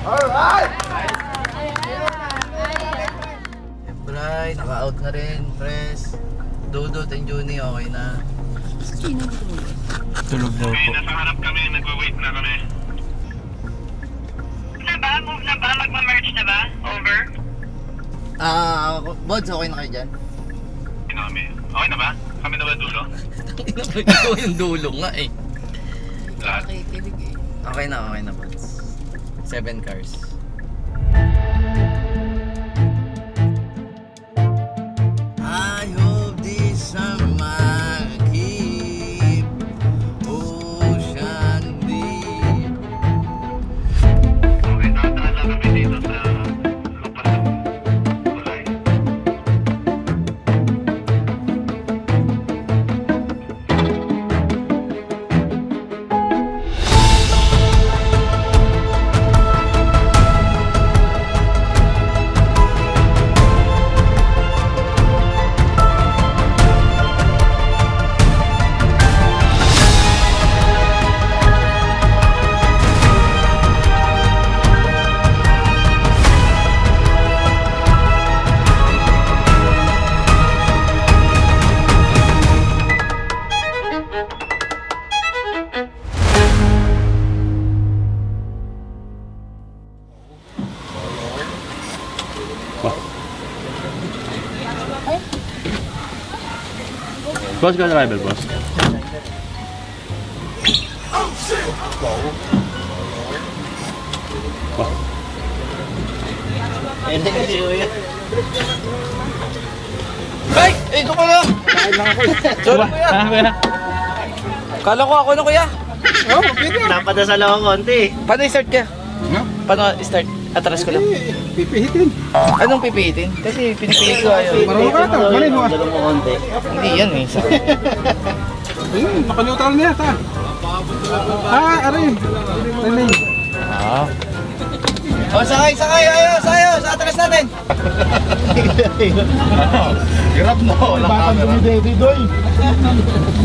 Alright! Siyempre, naka-out na rin, Pres. Dudut and Juni, okay na. Tulog daw po. Nasa harap kami, nagwa-wait na kami. Na ba? Move na ba? Magma-merge na ba? Over? Bods, okay na kayo dyan? Kami. Okay na ba? Kami na ba dulo? Ito yung dulo nga eh. Lahat? Okay na, Bods. 7 cars. I hope this summer keep ocean deep. Okay, tataan lang kami dito sa lupa ng kulay. Boss ka driver, boss. Ay! Ito ko na! Sorry kuya! Kala ko ako na kuya! Oh, napadasal ako konti. Paano i-start ka? Paano i-start? Atras ko lang. Pipihitin. Anong pipihitin? Kasi pinipihit ko ayaw. Marunong ka ito. Malin mo. Dalo mo konti. Hindi yan eh. Ayun, nakaneutral na yata. Aray. Aray. Oh, sakay! Ayos! Atras natin! Grab mo, wala camera.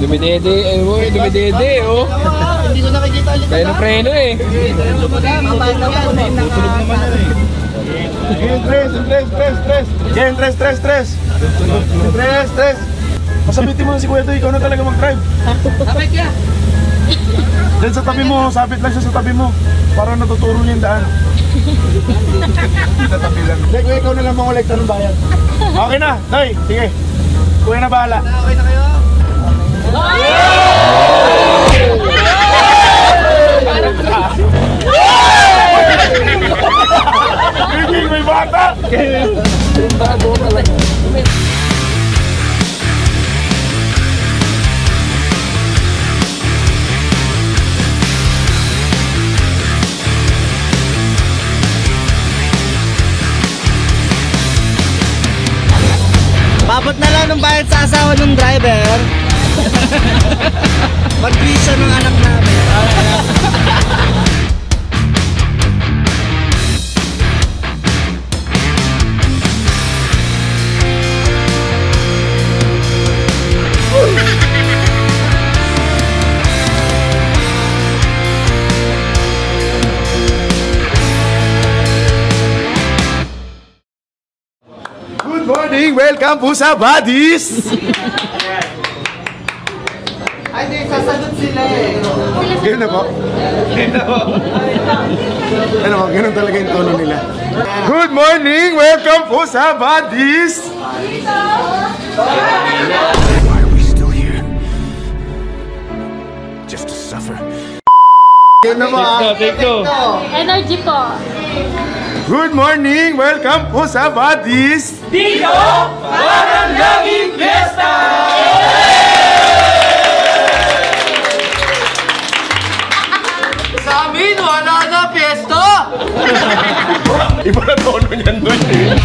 Dumidede, oh. Hindi ko nakikita ulit. Kaya ng preno eh. Stress. Pasabitin mo na si Kuya Toy, ikaw na talaga mag-drive. Sabay ka! Diyan sa tabi mo, sabit lang siya sa tabi mo. Para natuturo niya yung daan. Sa tabi lang. Hindi, Kuya, ikaw na lang mangolekta ng bayan. Okay na, Toy, sige. Kuya na bahala. Okay na kayo? Giging, may bata! Babot na lang ng bayad sa asawa ng driver. Mag-visa ng anak namin. Good morning! Welcome po sa Buddies! Ay, di, sasagot sila eh. Ganun na po. Ano po, ganun talaga yung tono nila. Good morning! Welcome po sa Buddies! Why are we still here? Just to suffer. Ganun na po. Take two. Energy po. Good morning! Welcome po sa Buddies! Dito, parang laging fiesta! Sa amin, wala na piyesta! Iba na tono niyan doon eh.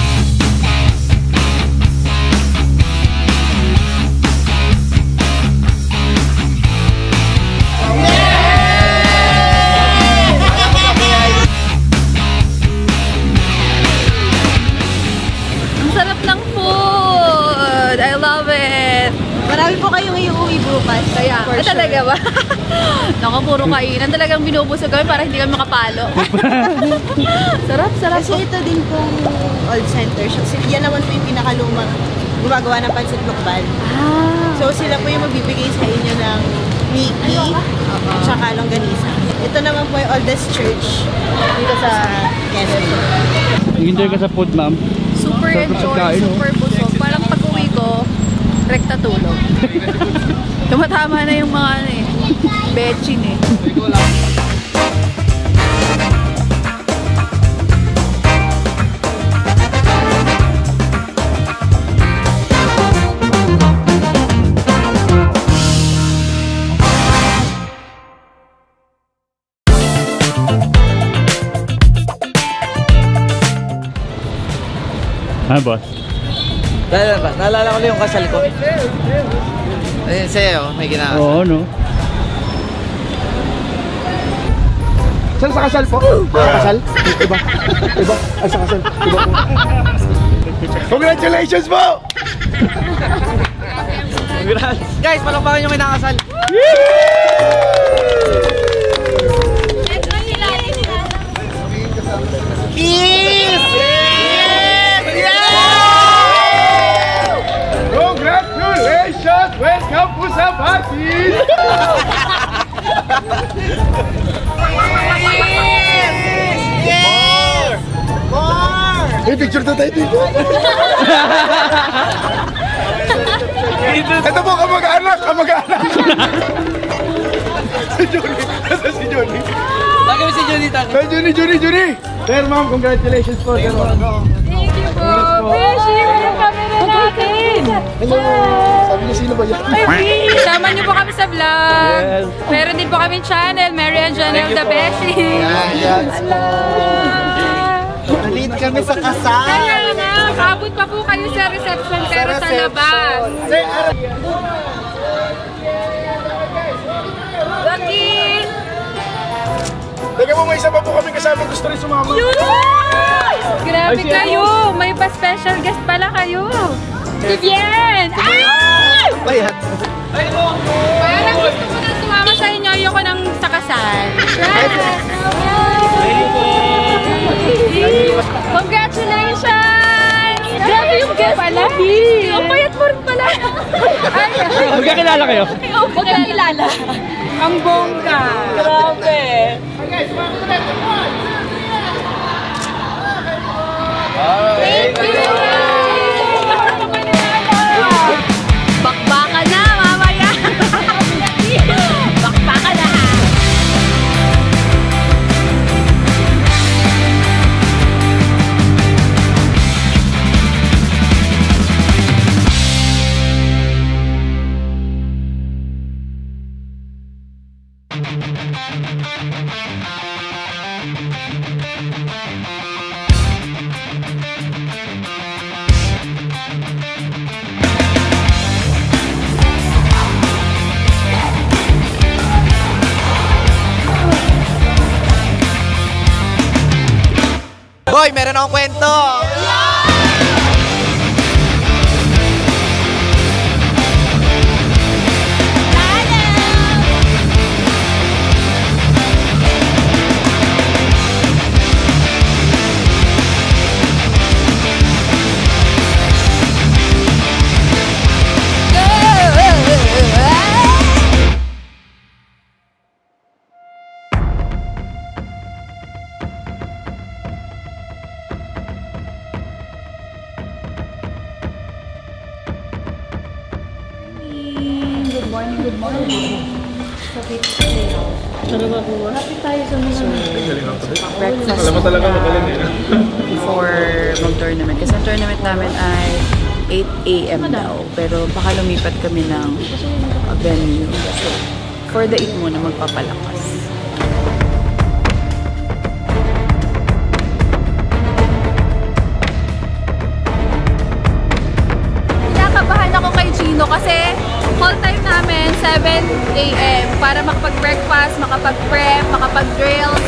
kayong iuwi bukas. Kaya, For sure. talaga ba? Naku, puro kainan. Talagang binubusog kami para hindi kami makapalo. Sarap, sarap. Kasi ito din pong old center shop. Yan naman po yung pinakalumang gumagawa ng pancit lukban. So sila po yung magbibigay sa inyo ng Mickey at saka longganisa. Ito naman po yung oldest church dito sa Quezon. Nag-enjoy ka sa food, ma'am? Super enjoy, super busog. Parang pag-uwi ko, rekta tulog. Tumatama na yung mga ano eh, betchin eh. Boss. Naalala ko na yung kasal ko. Ayun sa'yo, may ginakasal. Oo, no? Saan sa kasal po? Kasal? Iba? Iba? Ay, sa kasal. Iba po. Congratulations po! Congrats! Guys, palakpakan yung kinakasal. Kiss! Congratulations! Welcome po sa party! May picture na tayo dito. Ito po, kamag-anak! Kamag-anak! Si Johnny. Asa si Johnny? Lagi mo si Johnny Tang. Johnny! Sir, ma'am, congratulations po. Sir, Thank you po! Beshi, yung camera natin! hello! Sabi niyo, sino ba yan? Sama niyo po kami sa vlog. Meron din po kami channel, Mary and Janelle the Beshi. Nalit kami sa kasal! Kaya na, abot pa po kayo sa reception pero sa labas. Joaquin! Teka po, may isa pa po kami kasama gusto rin sumama. Grabe kayo! May pa-special guest pala kayo. Vivian! Bayat. Parang gusto ko nang sumama sa inyo. Ayoko nang sa kasal. Congratulations! Grabe yung guest pala. Ang payat mo rin pala. Magkakilala kayo? Magkakilala. Ang bongga. Grabe. Thank you! Bakbaka na, mamaya! Bakbaka na! Boy, meron akong kwento! Good morning. Happy tayo sa mga breakfast before mag-tournament. Kasi ang tournament namin ay 8 AM daw. Pero baka lumipat kami ng venue. So, for the 8 muna magpapalakas. Kinakabahan ako kay Gino kasi call time namin 7 AM para makapag-breakfast, makapag-prep, makapag-drills.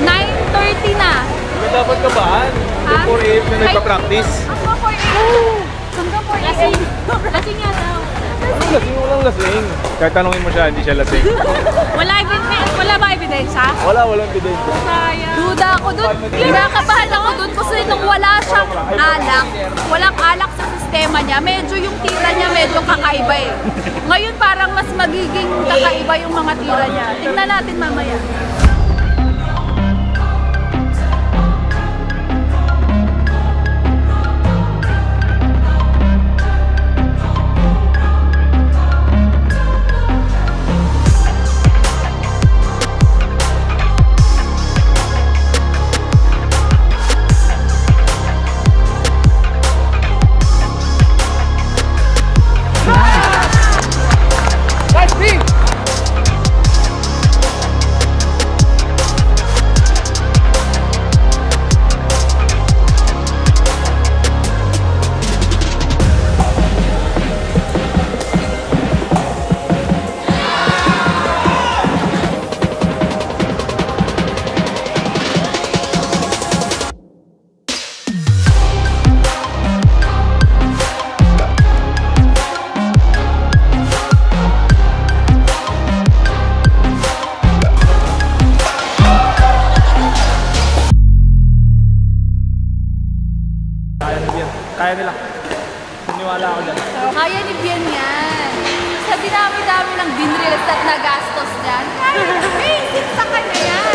9:30 na. May dapat ka ba? Ha? 4 AM na nagpa-practice? Ako 4 AM. Hanggang 4 AM. Lasing nga daw. Lasing mo lang lasing. Kahit tanongin mo siya, hindi siya lasing. Wala ba ebidensya? Walang ebidensya. Duda ako dun. Kinakabahan ako dun kasi nung wala siyang alak, walang alak sa sistema niya, medyo yung tira niya medyo kakaiba eh. Ngayon parang mas magiging kakaiba yung mga tira niya. Tingnan natin mamaya. Kaya nila. Siniwala ako dyan. Kaya ni Bien yan. Sa dinami-dami ng dinreels at nagastos niyan, kaya basic sa kanya yan.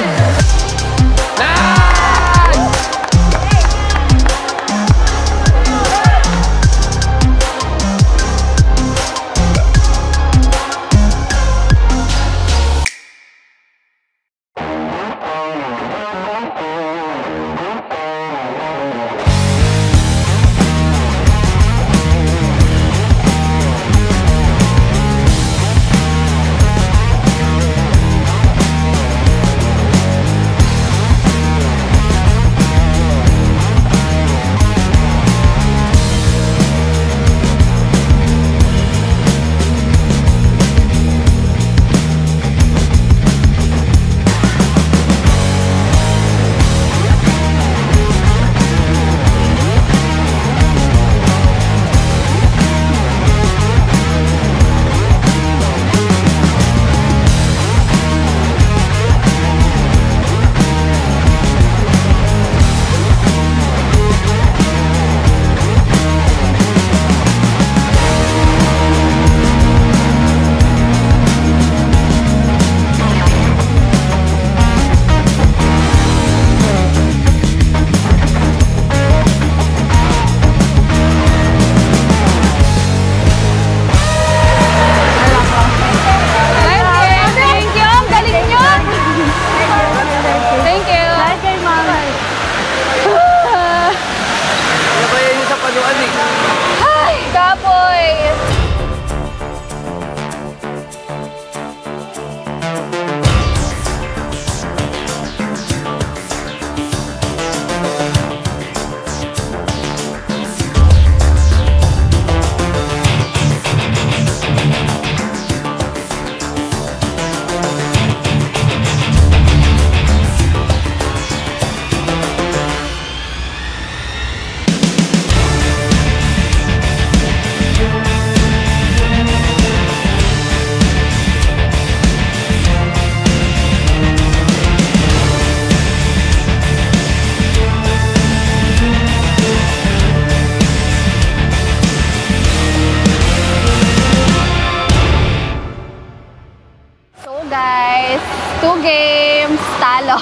Guys, 2 games, talo.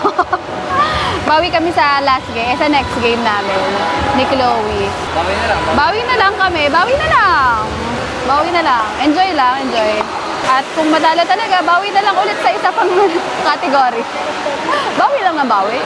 Bawi kami sa last game, sa next game namin ni Chloe. Bawi na lang. Bawi na lang kami, bawi na lang. Bawi na lang, enjoy lang, enjoy. At kung matalo talaga, bawi na lang ulit sa isa pang category. Bawi lang na bawi.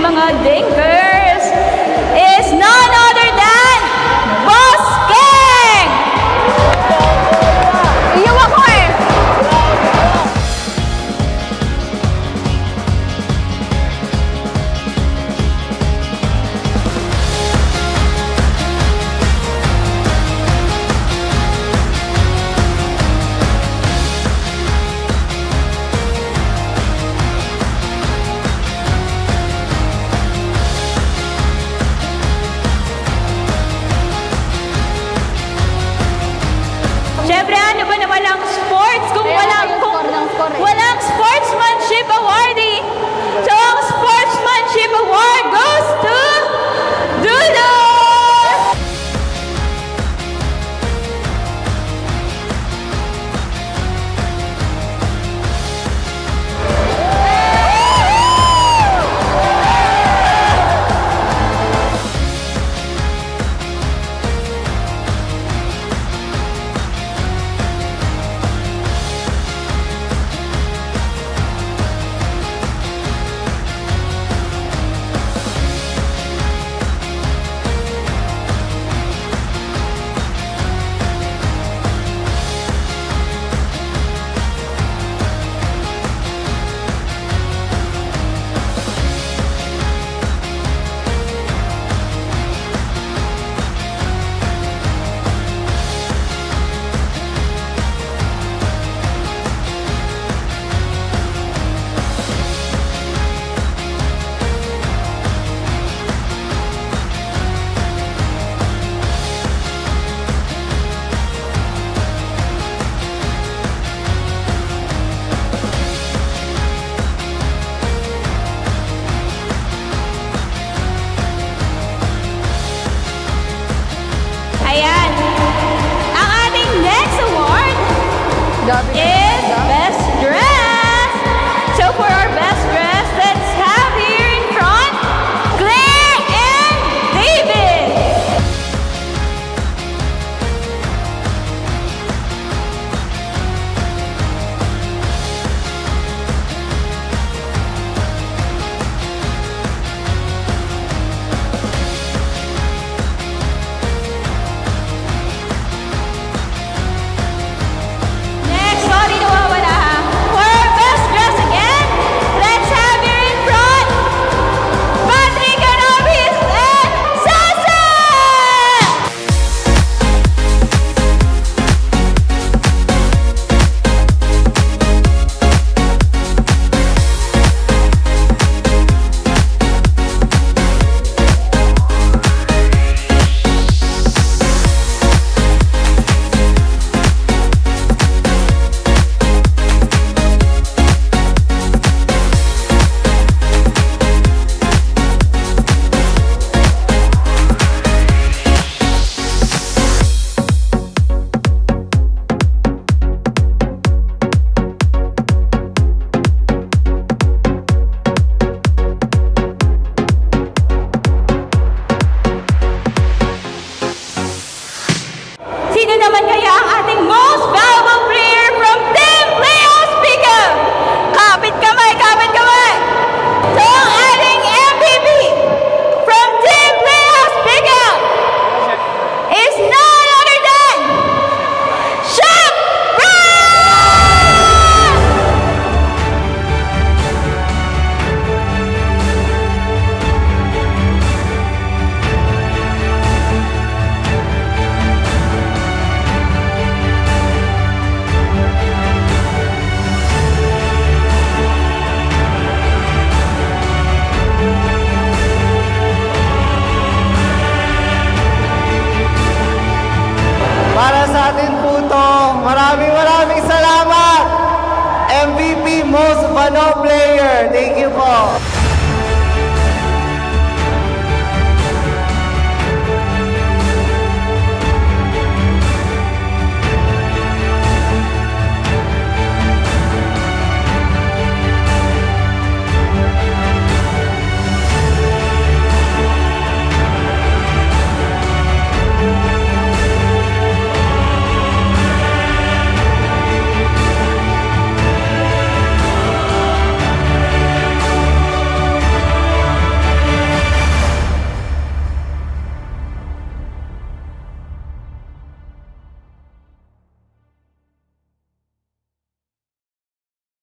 mga Dinkers is none other than Boss King! Iyaw ako eh! Siyempre, ano ba naman ang sports kung walang sportsmanship awardee? So, ang sportsmanship award goes to Dudo! Ayan. Ang ating next award is Best Dress. So for our Best Dress, let's have here in front, Claire and David. Next, sorry nawawala ha. For our Best Dress again, let's have here in front, Patrick Anabis and Sasa! Sino naman kaya ang ating most valuable player from Team Leo Spica? Kapit kamay, kapit kamay! So ang ating MVP from Team Leo Spica is none other than Shaq Brown! Para sa atin po to, maraming salamat! MVP Most Vano Player. Thank